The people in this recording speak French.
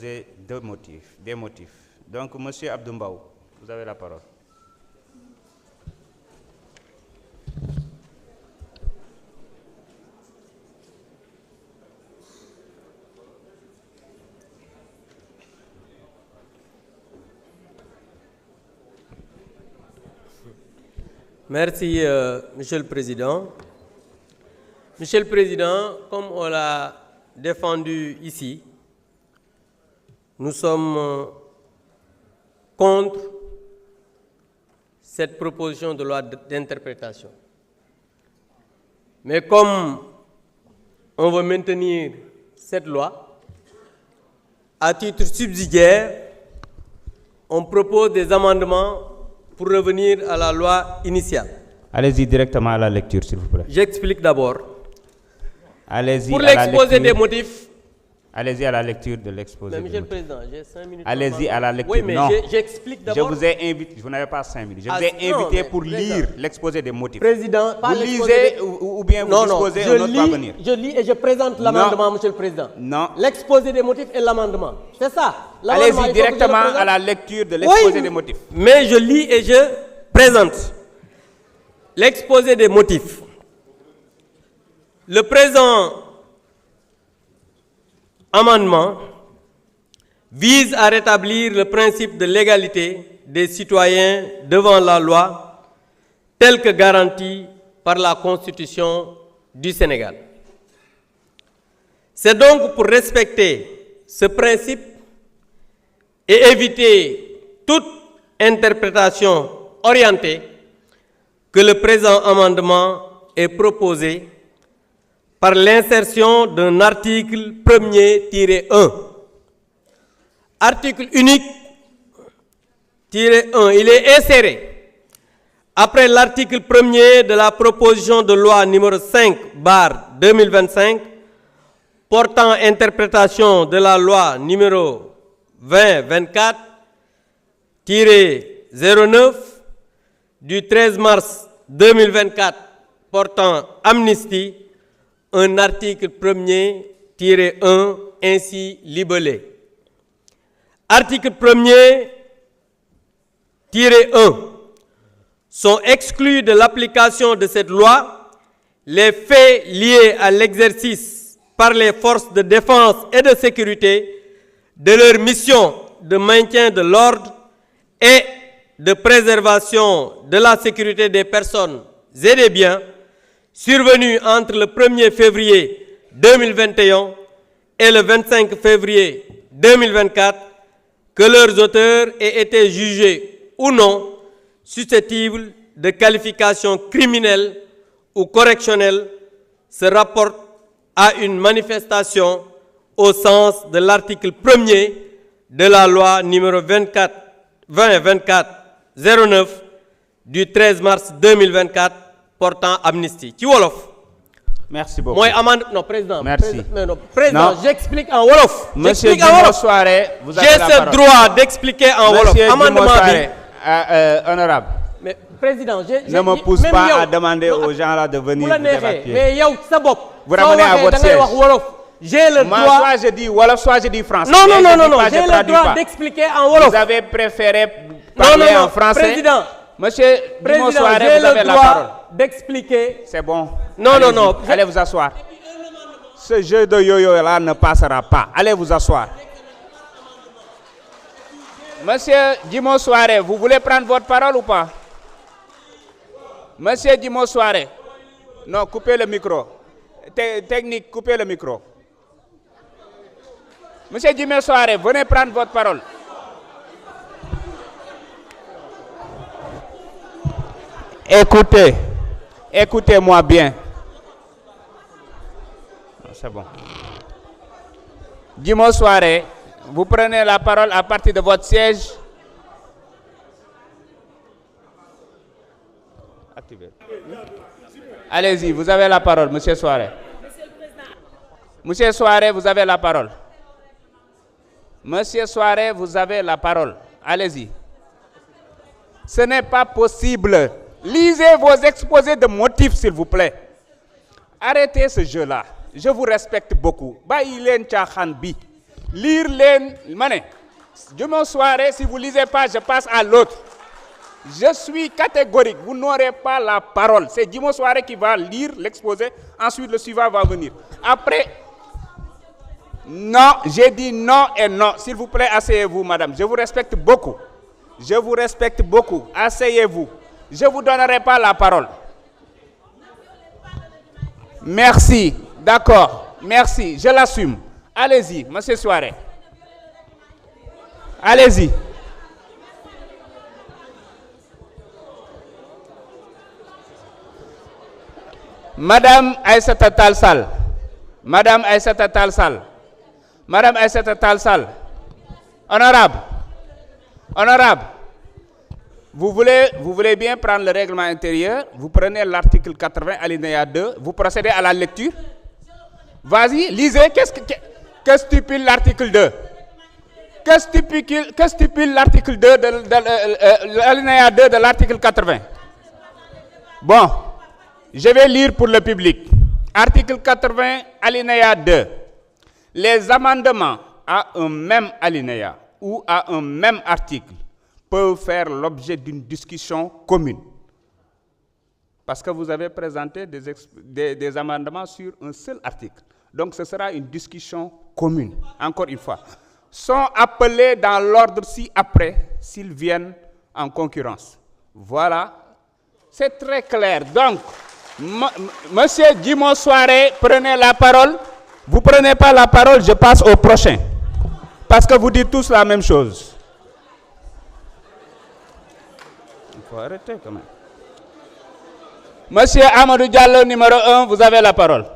Des motifs. Donc, Monsieur Abdoumbaou, vous avez la parole. Merci, Monsieur le Président. Monsieur le Président, comme on l'a défendu ici, nous sommes contre cette proposition de loi d'interprétation. Mais comme on veut maintenir cette loi, à titre subsidiaire, on propose des amendements pour revenir à la loi initiale. Allez-y directement à la lecture, s'il vous plaît. J'explique d'abord. Allez-y. Pour l'exposé des motifs. Allez-y à la lecture de l'exposé. Monsieur le Président, j'ai 5 minutes. Allez-y à la lecture. Oui, mais non. J'explique d'abord. Je vous ai invité, vous n'avez pas 5 minutes. Je vous ai invité pour lire l'exposé des motifs. Président, vous lisez ou bien vous disposez un autre parvenir. Je lis et je présente l'amendement, Monsieur le Président. Non. L'exposé des motifs et l'amendement. C'est ça. Allez-y directement à la lecture de l'exposé des motifs. Mais je lis et je présente l'exposé des motifs. Le présent amendement vise à rétablir le principe de l'égalité des citoyens devant la loi tel que garanti par la Constitution du Sénégal. C'est donc pour respecter ce principe et éviter toute interprétation orientée que le présent amendement est proposé par l'insertion d'un article 1er-1. Article unique -1. Il est inséré après l'article 1er de la proposition de loi numéro 5/2025 portant interprétation de la loi numéro 2024-09 du 13 mars 2024 portant amnistie, un article 1er-1 ainsi libellé. Article 1er-1. Sont exclus de l'application de cette loi les faits liés à l'exercice par les forces de défense et de sécurité de leur mission de maintien de l'ordre et de préservation de la sécurité des personnes et des biens survenus entre le 1er février 2021 et le 25 février 2024, que leurs auteurs aient été jugés ou non susceptibles de qualification criminelle ou correctionnelle, se rapporte à une manifestation au sens de l'article 1er de la loi numéro 2024-09 du 13 mars 2024 portant amnistie. Ci wolof. Merci beaucoup. Moi, non, Président. Merci. Président, j'explique en wolof. Monsieur Dimo Soare, vous avez la parole. J'ai ce droit d'expliquer en wolof. Monsieur Dimo Soare, honorable. Mais Président, ne me pousse pas à demander aux gens là de venir débattre. Mais yow sa bopp. Vous ramenez à votre siège. J'ai le droit. Soit je dis wolof, soit je dis français. Non, j'ai le droit d'expliquer en wolof. Vous avez préféré parler en français. Président. Monsieur Dimo Soare, vous avez la parole. D'expliquer. C'est bon. Non. Allez vous asseoir. Ce jeu de yo-yo là ne passera pas. Allez vous asseoir. Monsieur Dimo Soare, vous voulez prendre votre parole ou pas? Monsieur Dimo Soare. Non, coupez le micro. Technique, coupez le micro. Monsieur Dimo Soare, venez prendre votre parole. Écoutez-moi bien. C'est bon. Dimo Soare, vous prenez la parole à partir de votre siège. Activez. Allez-y, vous avez la parole, Monsieur Soare. Monsieur Soare, vous avez la parole. Monsieur Soare, vous avez la parole. Allez-y. Ce n'est pas possible. Lisez vos exposés de motifs, s'il vous plaît. Arrêtez ce jeu-là. Je vous respecte beaucoup. Bayi len caaxaan bi. lire les... Mané, Djimo Soirée, si vous ne lisez pas, je passe à l'autre. Je suis catégorique, vous n'aurez pas la parole. C'est Djimo Soirée qui va lire l'exposé, ensuite le suivant va venir. Après, non, j'ai dit non et non. S'il vous plaît, asseyez-vous, madame. Je vous respecte beaucoup. Je vous respecte beaucoup. Asseyez-vous. Je ne vous donnerai pas la parole. Merci, d'accord, merci, je l'assume. Allez-y, monsieur Soirée. Allez-y. Madame Aïssata Talsal. Madame Aïssata Talsal. Madame Aïssata Talsal. Honorable. Honorable. Vous voulez bien prendre le règlement intérieur, vous prenez l'article 80, alinéa 2, vous procédez à la lecture. Vas-y, lisez, que stipule l'article 2? Que stipule l'article 2 de l'alinéa 2 de l'article 80? Bon, je vais lire pour le public. Article 80, alinéa 2. Les amendements à un même alinéa ou à un même article peuvent faire l'objet d'une discussion commune. Parce que vous avez présenté des amendements sur un seul article. Donc ce sera une discussion commune, encore une fois. Sont appelés dans l'ordre ci-après, s'ils viennent en concurrence. Voilà, c'est très clair. Donc, monsieur Djimo Soirée, prenez la parole. Vous ne prenez pas la parole, je passe au prochain. Parce que vous dites tous la même chose. Il faut arrêter quand même. Monsieur Amadou Diallo, numéro 1, vous avez la parole.